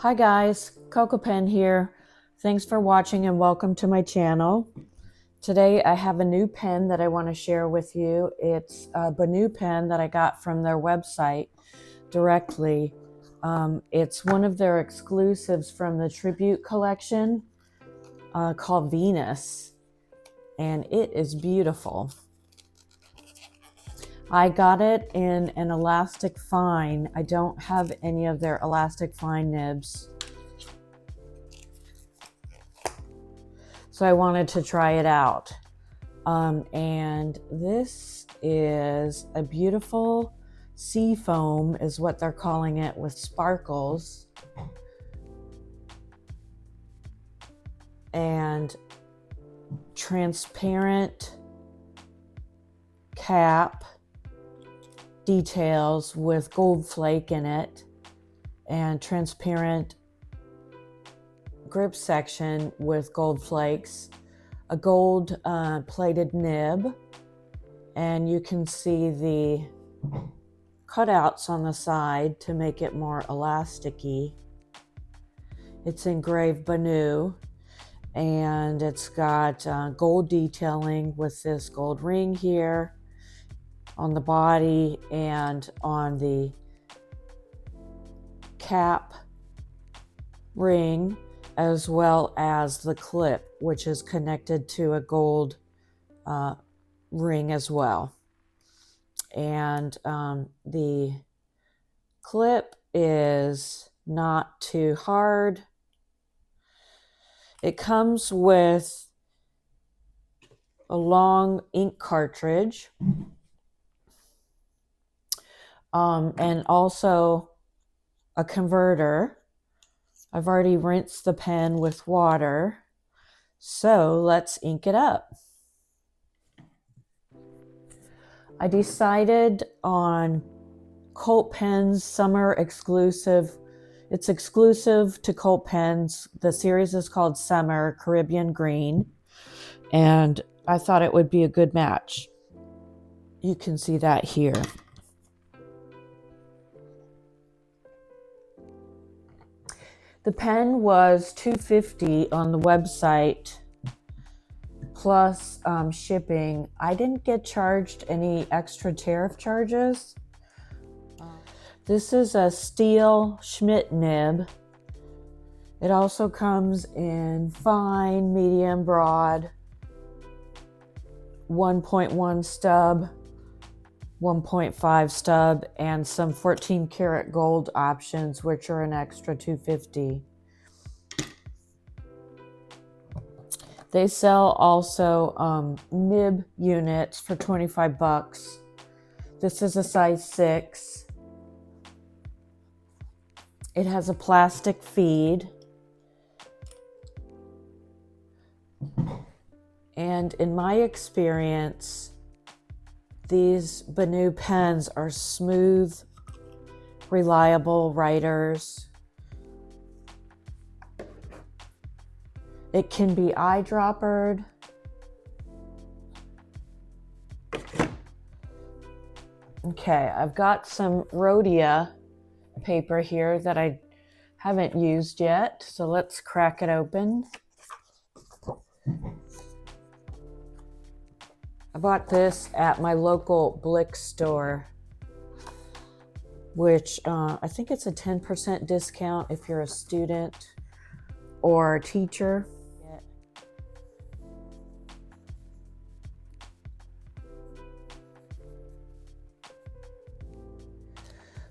Hi guys, Coco Pen here. Thanks for watching and welcome to my channel. Today I have a new pen that I want to share with you. It's a Benu pen that I got from their website directly. It's one of their exclusives from the Tribute collection called Venus, and it is beautiful. I got it in an elastic fine. I don't have any of their elastic fine nibs, so I wanted to try it out. And this is a beautiful sea foam is what they're calling it, with sparkles and transparent cap details with gold flake in it, and transparent grip section with gold flakes, a gold plated nib, and you can see the cutouts on the side to make it more elasticy. It's engraved Benu, and it's got gold detailing with this gold ring here on the body and on the cap ring, as well as the clip, which is connected to a gold ring as well. And the clip is not too hard. It comes with a long ink cartridge, and also a converter. I've already rinsed the pen with water, so let's ink it up. I decided on Cult Pens Summer Exclusive. It's exclusive to Cult Pens. The series is called Summer Caribbean Green, and I thought it would be a good match. You can see that here. The pen was $2.50 on the website plus shipping. I didn't get charged any extra tariff charges. This is a steel Schmidt nib. It also comes in fine, medium, broad, 1.1 stub, 1.5 stub, and some 14 karat gold options, which are an extra $2.50. They sell also nib units for 25 bucks. This is a size 6. It has a plastic feed. And in my experience, these Benu pens are smooth, reliable writers. It can be eyedroppered. Okay, I've got some Rhodia paper here that I haven't used yet, so let's crack it open. I bought this at my local Blick store, which I think it's a 10% discount if you're a student or a teacher.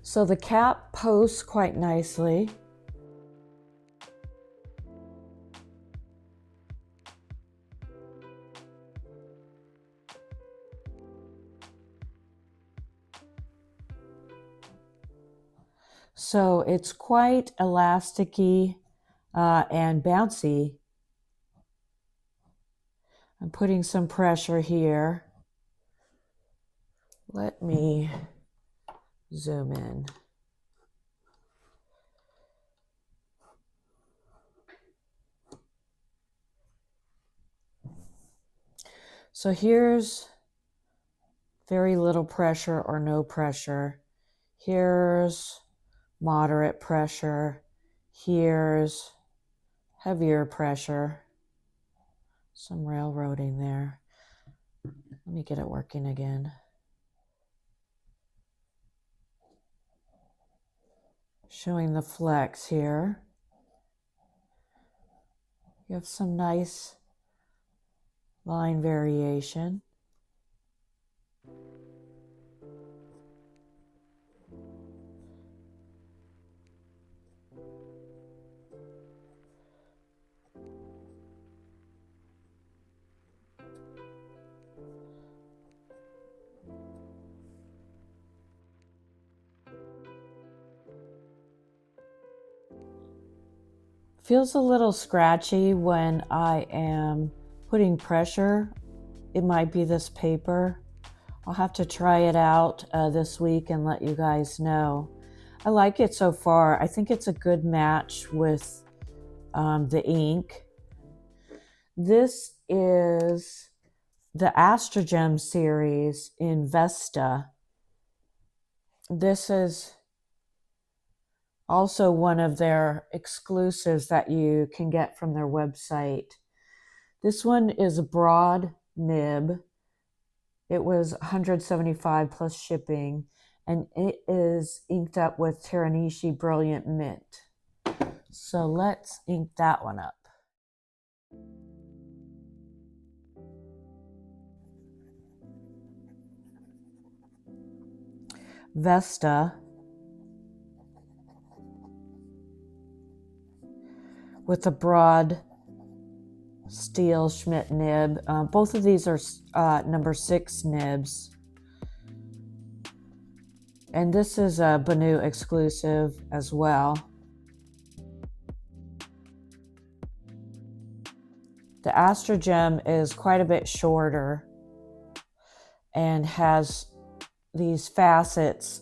So the cap posts quite nicely. So it's quite elasticy and bouncy. I'm putting some pressure here. Let me zoom in. So here's very little pressure or no pressure. Here's moderate pressure. Here's heavier pressure. Some railroading there. Let me get it working again. Showing the flex here. You have some nice line variation. Feels a little scratchy when I am putting pressure. It might be this paper. I'll have to try it out this week and let you guys know. I like it so far. I think it's a good match with the ink. This is the Astrogem series in Vesta. This is also one of their exclusives that you can get from their website. This one is a broad nib. It was $175 plus shipping, and it is inked up with Teranishi Brilliant Mint. So let's ink that one up. Vesta with a broad steel Schmidt nib. Both of these are number 6 nibs. And this is a Benu exclusive as well. The Astrogem is quite a bit shorter and has these facets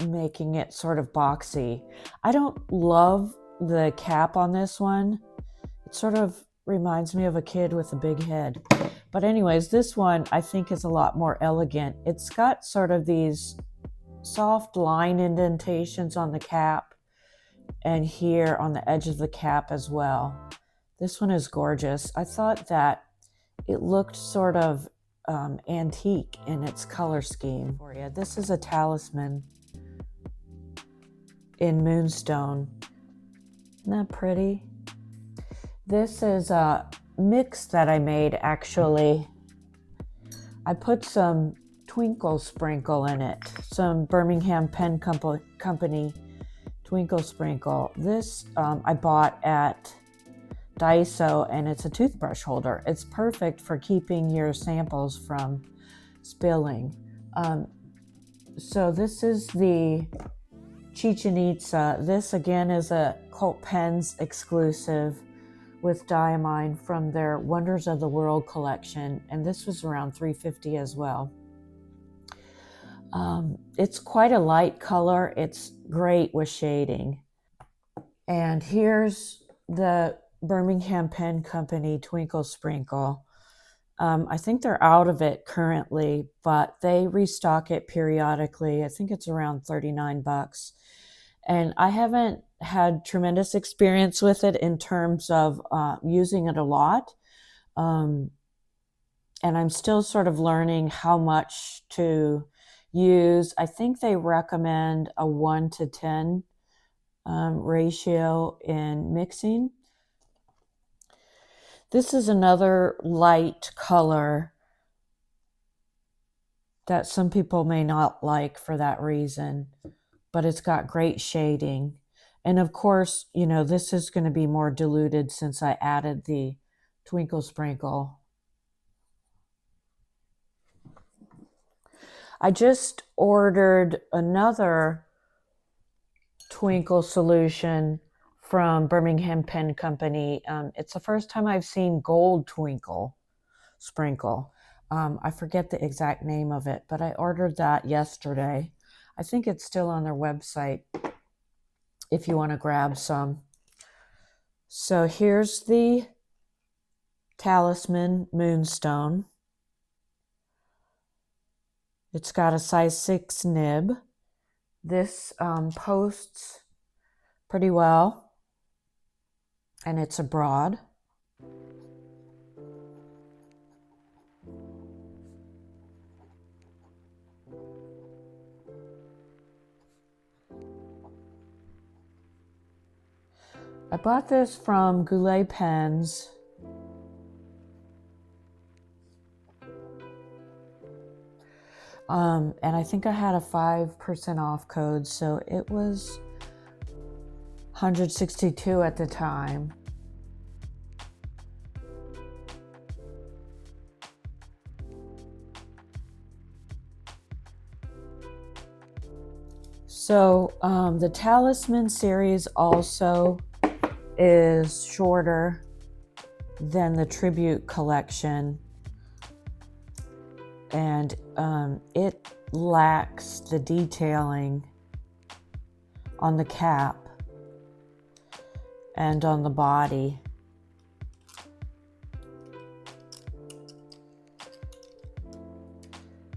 making it sort of boxy. I don't love the cap on this one. It sort of reminds me of a kid with a big head. But anyways, this one I think is a lot more elegant. It's got sort of these soft line indentations on the cap and here on the edge of the cap as well. This one is gorgeous. I thought that it looked sort of antique in its color scheme. This is a Talisman in Moonstone. Isn't that pretty? This is a mix that I made actually. I put some Twinkle Sprinkle in it, some Birmingham Pen Company Twinkle Sprinkle. This I bought at Daiso, and it's a toothbrush holder. It's perfect for keeping your samples from spilling. So this is the Chicen Itza. This again is a Cult Pens exclusive with Diamine from their Wonders of the World collection, and this was around $3.50 as well. It's quite a light color. It's great with shading. And here's the Birmingham Pen Company Twinkle Sprinkle. I think they're out of it currently, but they restock it periodically. I think it's around $39. And I haven't had tremendous experience with it in terms of using it a lot. And I'm still sort of learning how much to use. I think they recommend a 1:10 ratio in mixing. This is another light color that some people may not like for that reason, but it's got great shading. And of course, you know, this is going to be more diluted since I added the Twinkle Sprinkle. I just ordered another Twinkle solution from Birmingham Pen Company. It's the first time I've seen gold Twinkle Sprinkle. I forget the exact name of it, but I ordered that yesterday. I think it's still on their website if you want to grab some. So here's the Talisman Moonstone. It's got a size 6 nib. This posts pretty well. and it's a broad. I bought this from Goulet Pens. And I think I had a 5% off code, so it was $162 at the time. So the Talisman series also is shorter than the Tribute collection, and it lacks the detailing on the cap and on the body.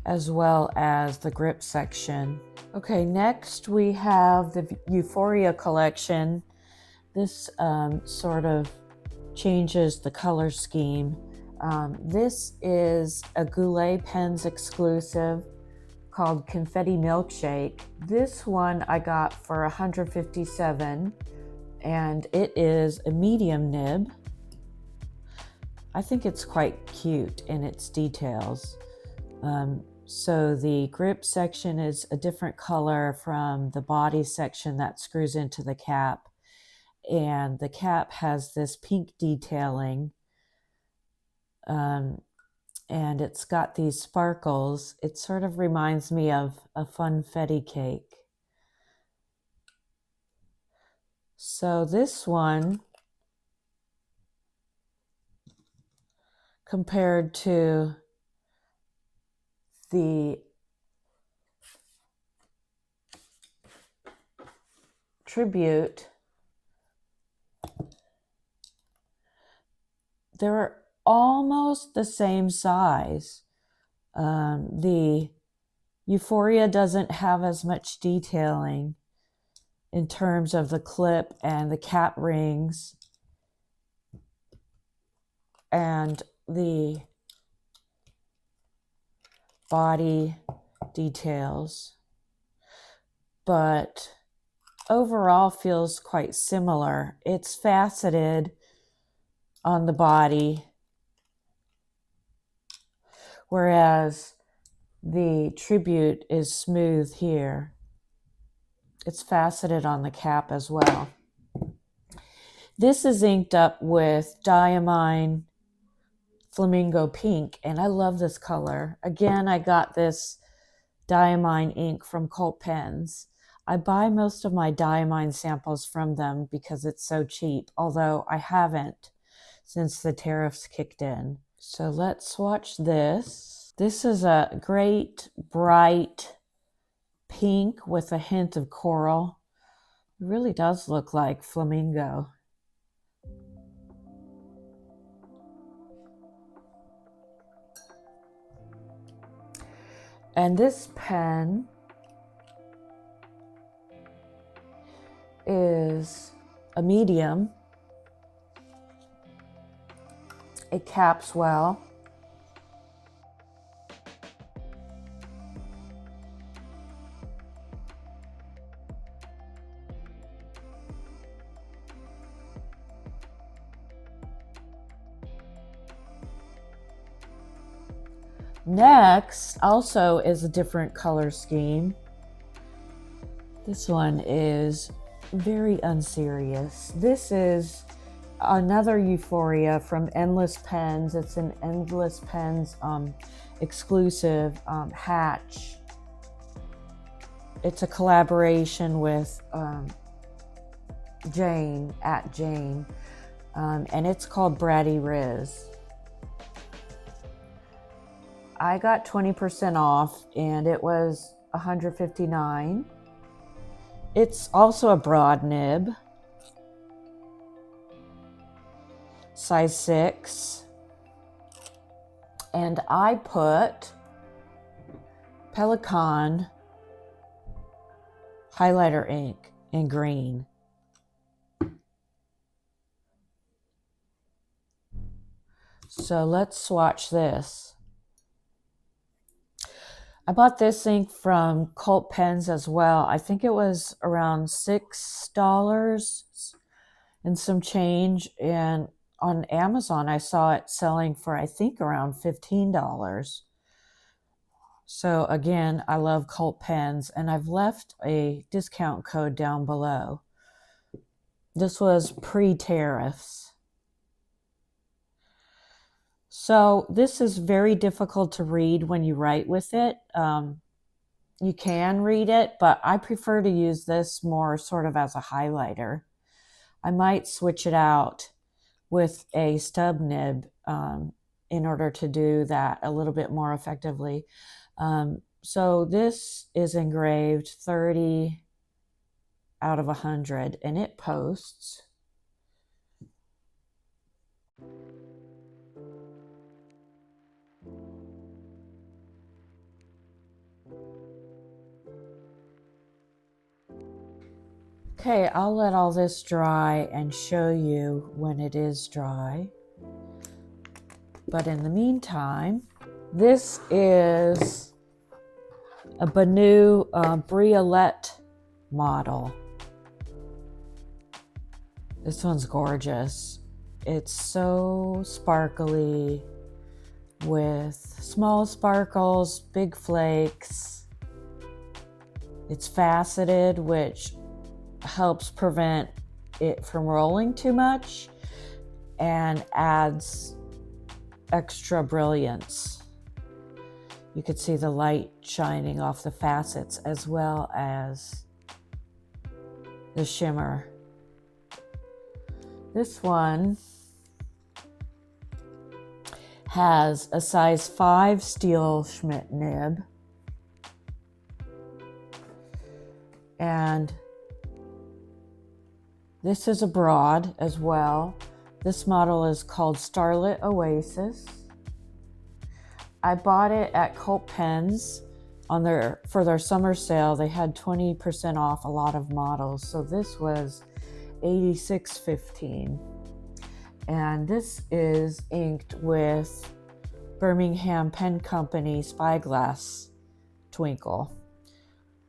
As well as the grip section. Okay, next we have the Euphoria collection. This sort of changes the color scheme. This is a Goulet Pens exclusive called Confetti Milkshake. This one I got for $157, and it is a medium nib. I think it's quite cute in its details. So the grip section is a different color from the body section that screws into the cap. And the cap has this pink detailing. And it's got these sparkles. It sort of reminds me of a funfetti cake. So this one, compared to the Tribute, they're almost the same size. The Euphoria doesn't have as much detailing in terms of the clip and the cap rings and the body details, but overall feels quite similar. It's faceted on the body, whereas the Tribute is smooth here. It's faceted on the cap as well. This is inked up with Diamine Flamingo Pink, and I love this color. Again, I got this Diamine ink from Cult Pens. I buy most of my Diamine samples from them because it's so cheap, although I haven't since the tariffs kicked in. So let's swatch this. This is a great bright pink with a hint of coral. It really does look like flamingo. And this pen is a medium. It caps well. Next, also is a different color scheme. This one is very unserious. This is another Euphoria from Endless Pens. It's an Endless Pens exclusive hatch. It's a collaboration with Jane, and it's called Bratty Rizz. I got 20% off and it was $159. It's also a broad nib, size 6. And I put Pelikan Highlighter ink in green. So let's swatch this. I bought this ink from Cult Pens as well. I think it was around $6 and some change. And on Amazon, I saw it selling for, I think, around $15. So again, I love Cult Pens, and I've left a discount code down below. This was pre-tariffs. So this is very difficult to read when you write with it. You can read it, but I prefer to use this more sort of as a highlighter. I might switch it out with a stub nib in order to do that a little bit more effectively. So this is engraved 30 out of 100, and it posts. Okay, I'll let all this dry and show you when it is dry. But in the meantime, this is a Benu Briolette model. This one's gorgeous. It's so sparkly with small sparkles, big flakes. It's faceted, which helps prevent it from rolling too much and adds extra brilliance. You could see the light shining off the facets as well as the shimmer. This one has a size 5 steel Schmidt nib, and this is a broad as well. This model is called Starlit Oasis. I bought it at Cult Pens for their summer sale. They had 20% off a lot of models. So this was $86.15. And this is inked with Birmingham Pen Company Spyglass Twinkle.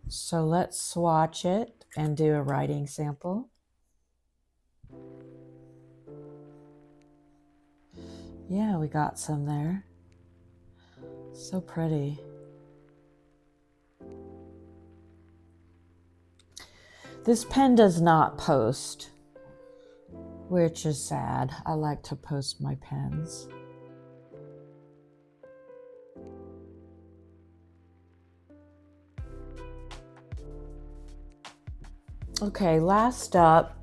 So let's swatch it and do a writing sample. Yeah, we got some there. So pretty. This pen does not post, which is sad. I like to post my pens. Okay, last up,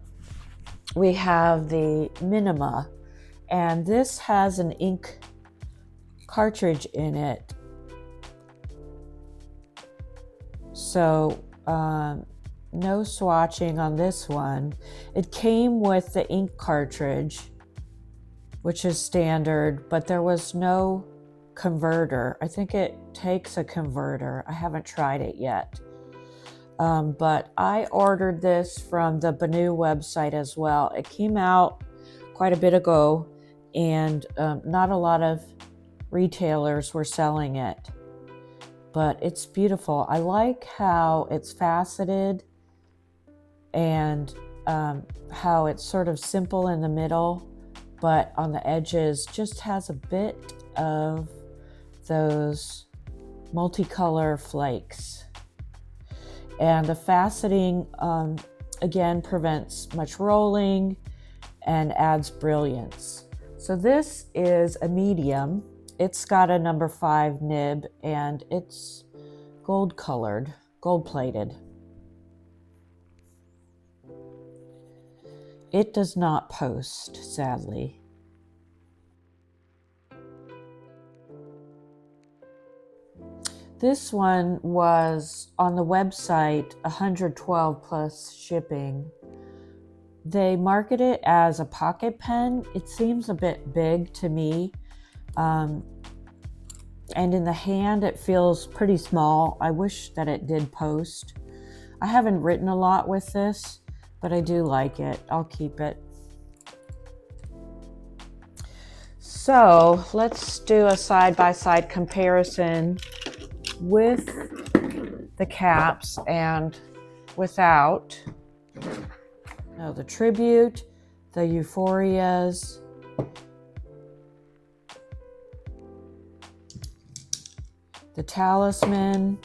we have the Minima, and this has an ink cartridge in it. So no swatching on this one. It came with the ink cartridge, which is standard, but there was no converter. I think it takes a converter. I haven't tried it yet. But I ordered this from the Benu website as well. It came out quite a bit ago, and not a lot of retailers were selling it. But it's beautiful. I like how it's faceted and how it's sort of simple in the middle, but on the edges just has a bit of those multicolor flakes. And the faceting, again, prevents much rolling and adds brilliance. So this is a medium. It's got a number 5 nib, and it's gold colored, gold plated. It does not post, sadly. This one was on the website $112 plus shipping. They market it as a pocket pen. It seems a bit big to me. And in the hand, it feels pretty small. I wish that it did post. I haven't written a lot with this, but I do like it. I'll keep it. So let's do a side-by-side comparison with the caps and without. No, the Tribute, the Euphorias, the Talisman,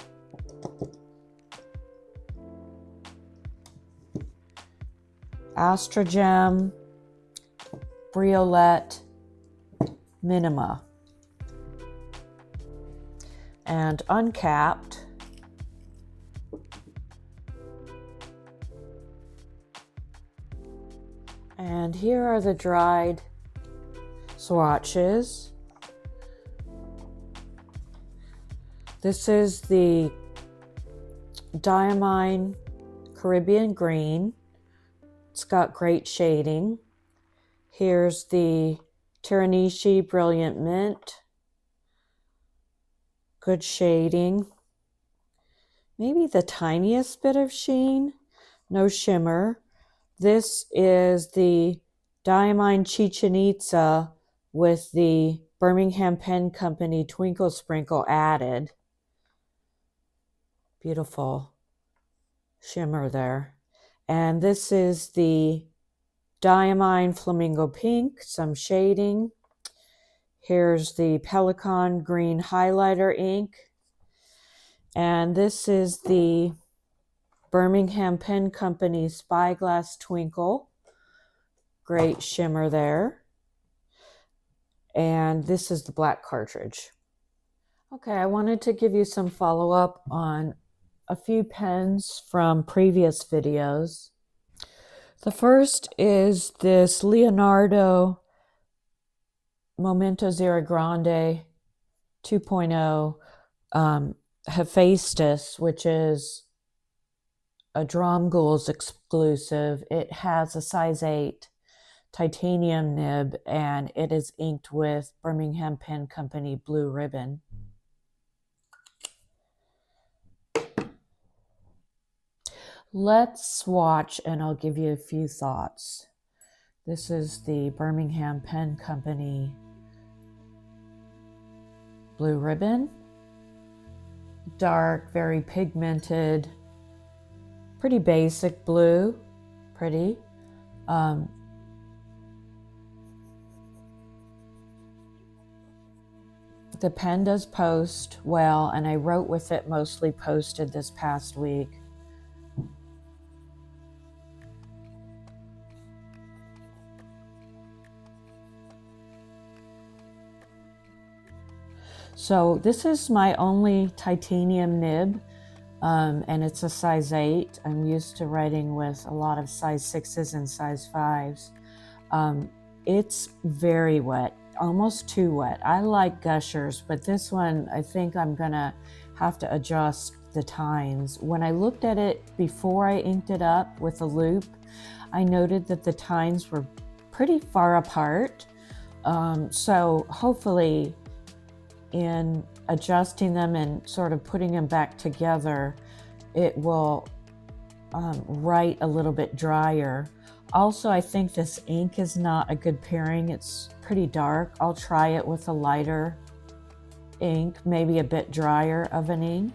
Astrogem, Briolette, Minima, and uncapped, and here are the dried swatches. This is the Diamine Caribbean Green. It's got great shading. Here's the Teranishi Brilliant Mint. Good shading. Maybe the tiniest bit of sheen. No shimmer. This is the Diamine Chicen Itza with the Birmingham Pen Company Twinkle Sprinkle added. Beautiful shimmer there. And this is the Diamine Flamingo Pink, some shading. Here's the Pelikan Green Highlighter ink. And this is the Birmingham Pen Company Spyglass Twinkle. Great shimmer there. And this is the black cartridge. Okay, I wanted to give you some follow-up on a few pens from previous videos. The first is this Leonardo Momento Grande 2.0 Hephaestus, which is a Drum Ghouls exclusive. It has a size 8 titanium nib, and it is inked with Birmingham Pen Company blue ribbon. Let's swatch and I'll give you a few thoughts. This is the Birmingham Pen Company blue ribbon. Dark, very pigmented, pretty basic blue, pretty. The pen does post well, and I wrote with it mostly posted this past week. So this is my only titanium nib, and it's a size 8. I'm used to writing with a lot of size 6s and size 5s. It's very wet, almost too wet. I like gushers, but this one, I think I'm gonna have to adjust the tines. When I looked at it before I inked it up with a loop, I noted that the tines were pretty far apart. So hopefully in adjusting them and sort of putting them back together, it will write a little bit drier. Also, I think this ink is not a good pairing. It's pretty dark. I'll try it with a lighter ink, maybe a bit drier of an ink.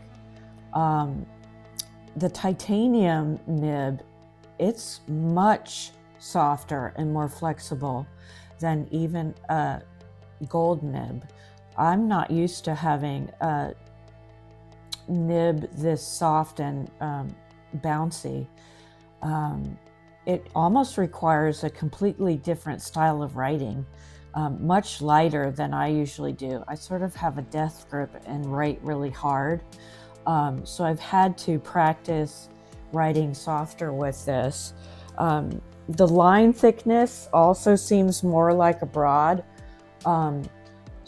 The titanium nib, it's much softer and more flexible than even a gold nib. I'm not used to having a nib this soft and bouncy. It almost requires a completely different style of writing, much lighter than I usually do. I sort of have a death grip and write really hard. So I've had to practice writing softer with this. The line thickness also seems more like a broad.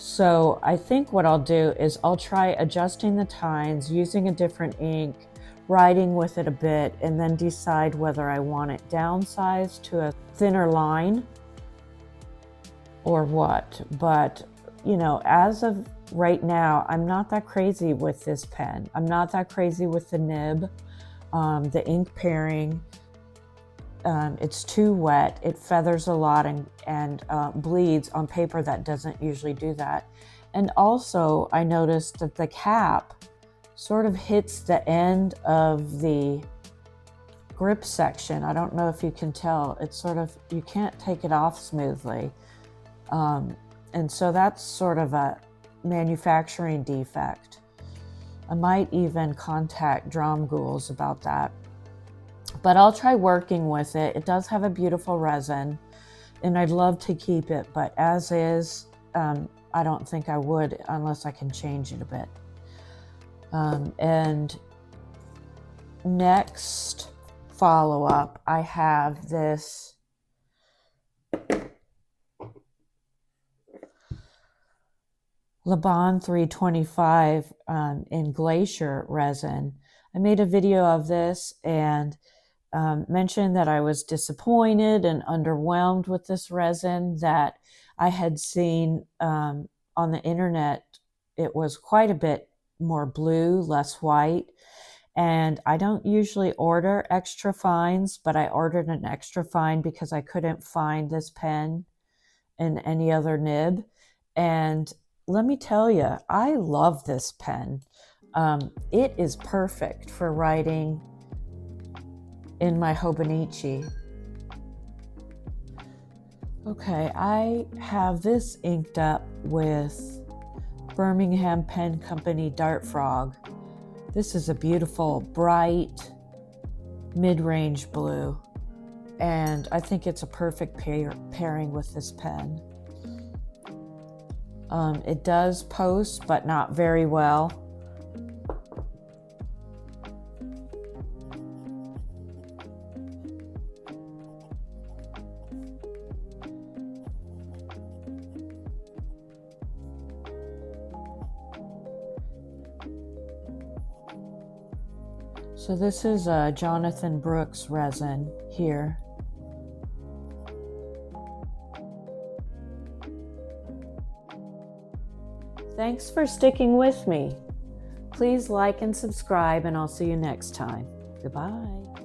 So I think what I'll do is I'll try adjusting the tines, using a different ink, writing with it a bit, and then decide whether I want it downsized to a thinner line or what. But, you know, as of right now, I'm not that crazy with this pen. I'm not that crazy with the nib, the ink pairing. it's too wet. It feathers a lot and bleeds on paper that doesn't usually do that. And also I noticed that the cap sort of hits the end of the grip section. I don't know if you can tell. It's sort of, you can't take it off smoothly. And so that's sort of a manufacturing defect. I might even contact Drum Ghouls about that. But I'll try working with it. It does have a beautiful resin, and I'd love to keep it, but as is, I don't think I would unless I can change it a bit. And next follow-up, I have this Leban 325 in Glacier resin. I made a video of this and mentioned that I was disappointed and underwhelmed with this resin, that I had seen on the internet. It was quite a bit more blue, less white. And I don't usually order extra fines, but I ordered an extra fine because I couldn't find this pen in any other nib. And let me tell you, I love this pen. It is perfect for writing in my Hobonichi. Okay, I have this inked up with Birmingham Pen Company Dart Frog. This is a beautiful, bright, mid-range blue, and I think it's a perfect pairing with this pen. It does post, but not very well. So this is a Jonathan Brooks resin here. Thanks for sticking with me. Please like and subscribe, and I'll see you next time. Goodbye.